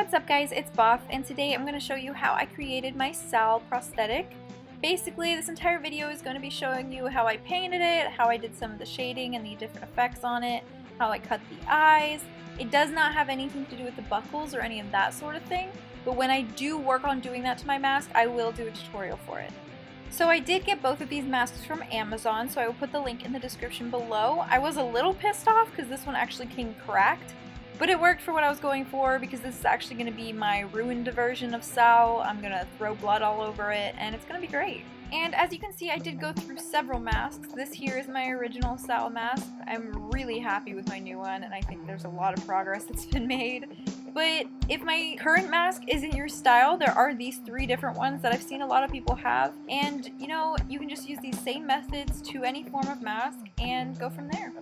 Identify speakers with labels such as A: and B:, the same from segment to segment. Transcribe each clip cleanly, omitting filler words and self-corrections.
A: What's up guys, it's Boff, and today I'm going to show you how I created my Sal prosthetic. Basically, this entire video is going to be showing you how I painted it, how I did some of the shading and the different effects on it, how I cut the eyes. It does not have anything to do with the buckles or any of that sort of thing, but when I do work on doing that to my mask, I will do a tutorial for it. So I did get both of these masks from Amazon, so I will put the link in the description below. I was a little pissed off because this one actually came cracked. But it worked for what I was going for because this is actually going to be my ruined version of Sal. I'm going to throw blood all over it and it's going to be great. And as you can see, I did go through several masks. This here is my original Sal mask. I'm really happy with my new one and I think there's a lot of progress that's been made. But if my current mask isn't your style, there are these 3 different ones that I've seen a lot of people have. And you know, you can just use these same methods to any form of mask and go from there.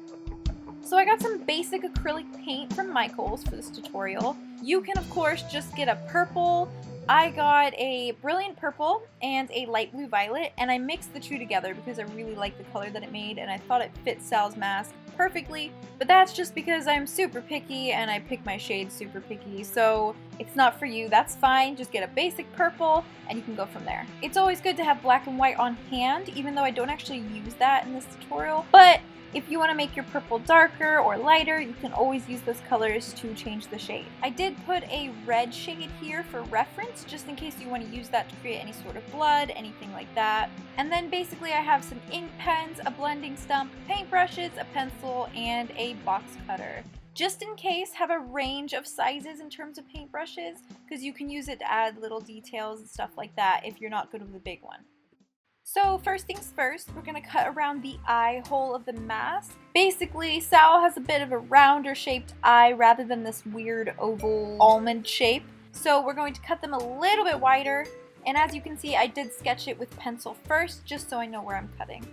A: So I got some basic acrylic paint from Michael's for this tutorial. You can of course just get a purple. I got a brilliant purple and a light blue violet, and I mixed the 2 together because I really liked the color that it made and I thought it fit Sal's mask perfectly. But that's just because I'm super picky and I pick my shades super picky, so if it's not for you, that's fine. Just get a basic purple and you can go from there. It's always good to have black and white on hand, even though I don't actually use that in this tutorial, but if you want to make your purple darker or lighter, you can always use those colors to change the shade. I did put a red shade here for reference, just in case you want to use that to create any sort of blood, anything like that. And then basically I have some ink pens, a blending stump, paintbrushes, a pencil, and a box cutter. Just in case, have a range of sizes in terms of paintbrushes, because you can use it to add little details and stuff like that if you're not good with a big one. So first things first, we're going to cut around the eye hole of the mask. Basically, Sal has a bit of a rounder shaped eye rather than this weird oval almond shape. So we're going to cut them a little bit wider, and as you can see, I did sketch it with pencil first, just so I know where I'm cutting.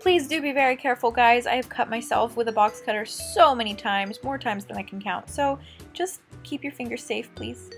A: Please do be very careful, guys. I have cut myself with a box cutter so many times, more times than I can count, so just keep your fingers safe, please.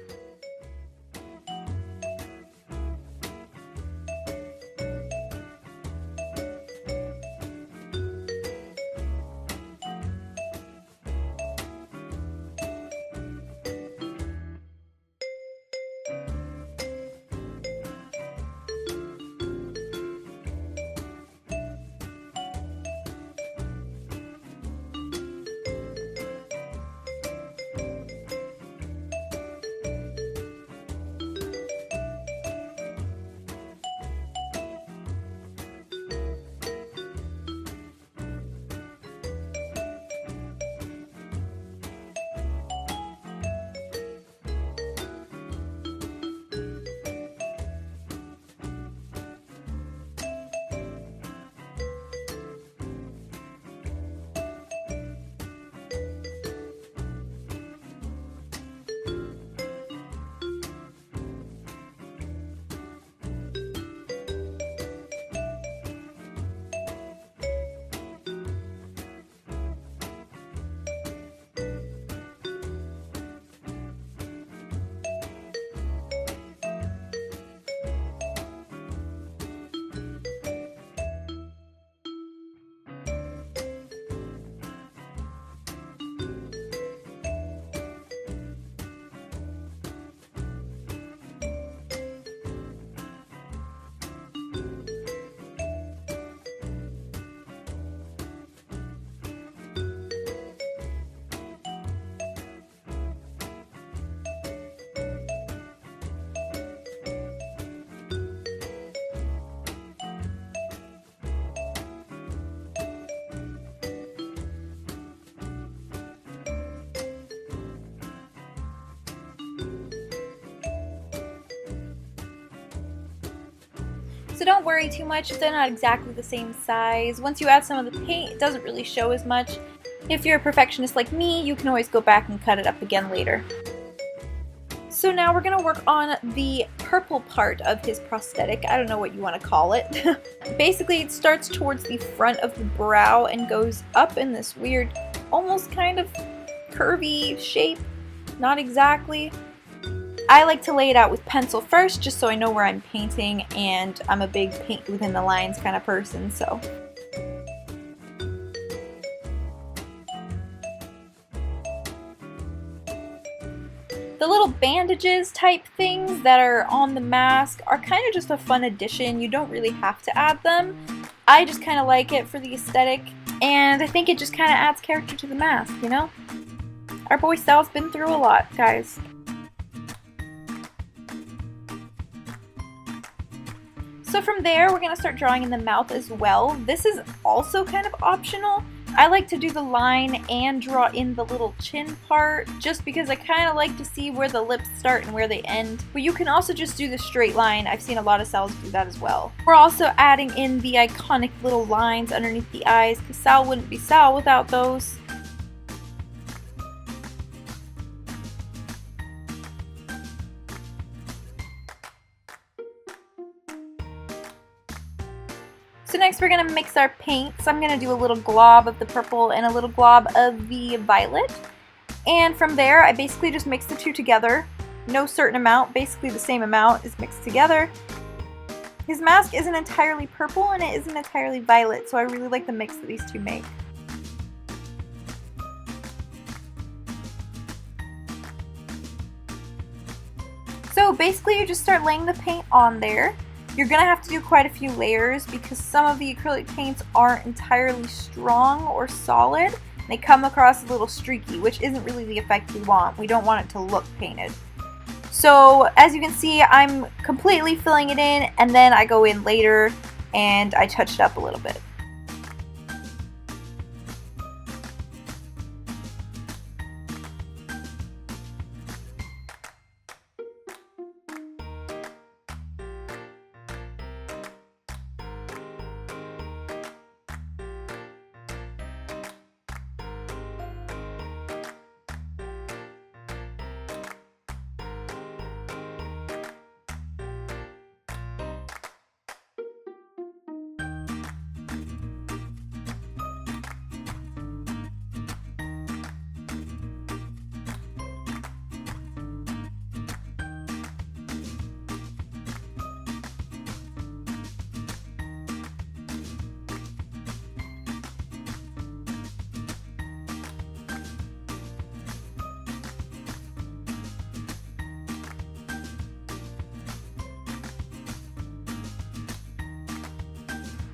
A: So don't worry too much if they're not exactly the same size. Once you add some of the paint, it doesn't really show as much. If you're a perfectionist like me, you can always go back and cut it up again later. So now we're going to work on the purple part of his prosthetic. I don't know what you want to call it. Basically, it starts towards the front of the brow and goes up in this weird, almost kind of curvy shape. Not exactly. I like to lay it out with pencil first, just so I know where I'm painting, and I'm a big paint within the lines kind of person, so. The little bandages type things that are on the mask are kind of just a fun addition. You don't really have to add them. I just kind of like it for the aesthetic, and I think it just kind of adds character to the mask, you know? Our boy Sal's been through a lot, guys. So from there, we're going to start drawing in the mouth as well. This is also kind of optional. I like to do the line and draw in the little chin part just because I kind of like to see where the lips start and where they end. But you can also just do the straight line. I've seen a lot of Sals do that as well. We're also adding in the iconic little lines underneath the eyes because Sal wouldn't be Sal without those. So next we're going to mix our paints. I'm going to do a little glob of the purple and a little glob of the violet. And from there I basically just mix the two together. No certain amount, basically the same amount is mixed together. His mask isn't entirely purple and it isn't entirely violet, so I really like the mix that these two make. So basically you just start laying the paint on there. You're going to have to do quite a few layers because some of the acrylic paints aren't entirely strong or solid. They come across a little streaky, which isn't really the effect we want. We don't want it to look painted. So as you can see, I'm completely filling it in, and then I go in later and I touch it up a little bit.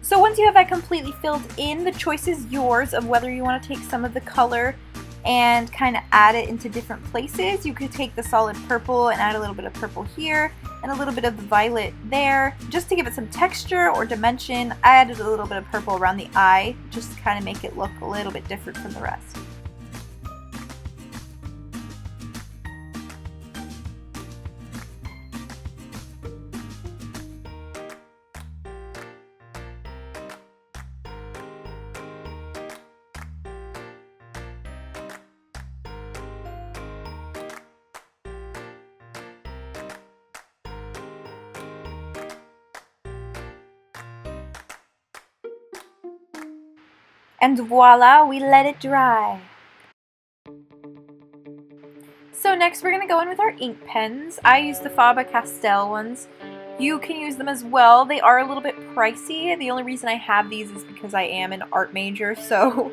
A: So once you have that completely filled in, the choice is yours of whether you want to take some of the color and kind of add it into different places. You could take the solid purple and add a little bit of purple here and a little bit of the violet there. Just to give it some texture or dimension, I added a little bit of purple around the eye just to kind of make it look a little bit different from the rest. And voila, we let it dry. So next we're going to go in with our ink pens. I use the Faber-Castell ones. You can use them as well. They are a little bit pricey. The only reason I have these is because I am an art major, so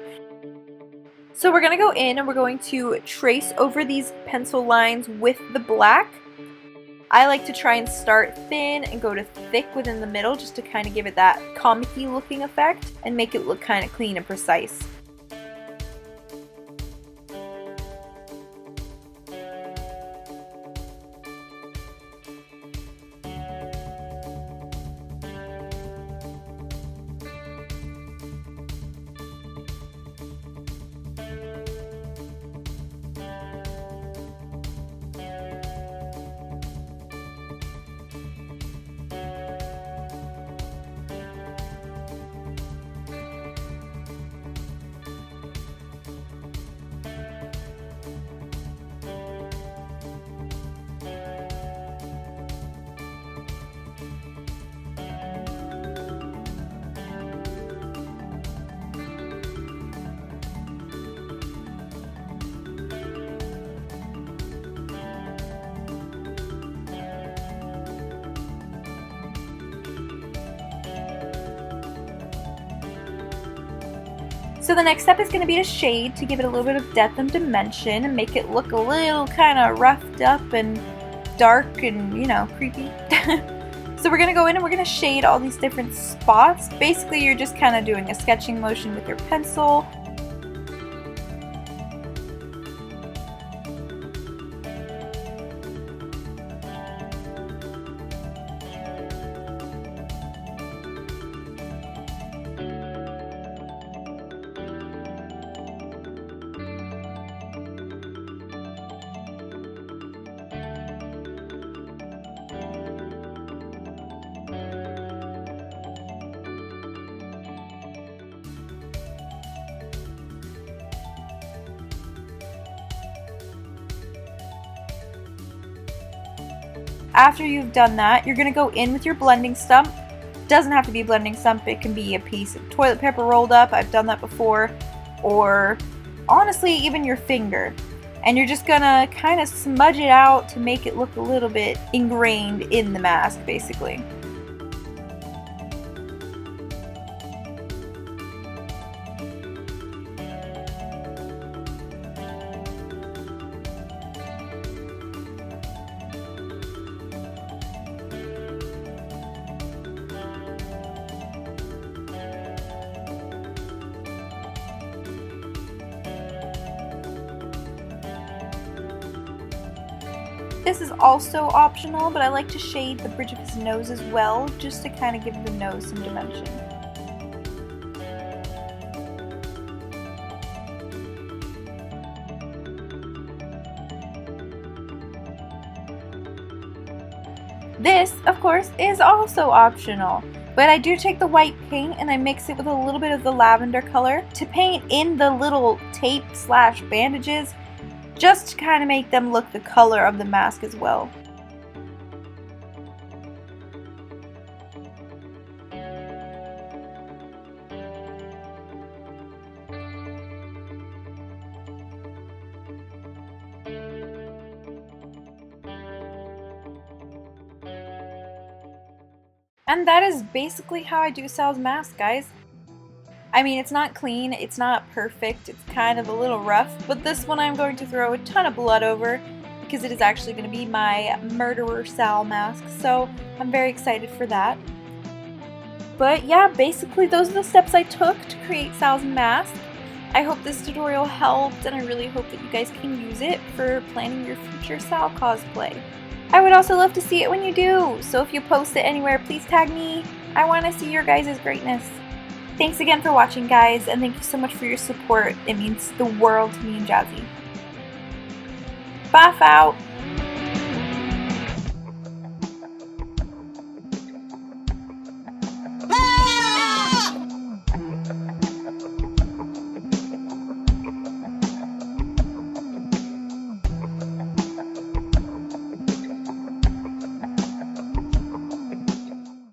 A: we're going to go in and we're going to trace over these pencil lines with the black. I like to try and start thin and go to thick within the middle just to kind of give it that comic-y looking effect and make it look kind of clean and precise. So the next step is going to be to shade to give it a little bit of depth and dimension and make it look a little kind of roughed up and dark and, you know, creepy. So we're going to go in and we're going to shade all these different spots. Basically, you're just kind of doing a sketching motion with your pencil. After you've done that, you're going to go in with your blending stump. Doesn't have to be a blending stump, it can be a piece of toilet paper rolled up, I've done that before, or honestly even your finger. And you're just going to kind of smudge it out to make it look a little bit ingrained in the mask, basically. This is also optional, but I like to shade the bridge of his nose as well, just to kind of give the nose some dimension. This, of course, is also optional, but I do take the white paint and I mix it with a little bit of the lavender color to paint in the little tape slash bandages, just to kind of make them look the color of the mask as well. And that is basically how I do Sal's mask, guys. I mean, it's not clean, it's not perfect, it's kind of a little rough, but this one I'm going to throw a ton of blood over because it is actually going to be my Murderer Sal mask, so I'm very excited for that. But yeah, basically those are the steps I took to create Sal's mask. I hope this tutorial helped, and I really hope that you guys can use it for planning your future Sal cosplay. I would also love to see it when you do, so if you post it anywhere, please tag me. I want to see your guys' greatness. Thanks again for watching, guys, and thank you so much for your support. It means the world to me and Jazzy. Bye out!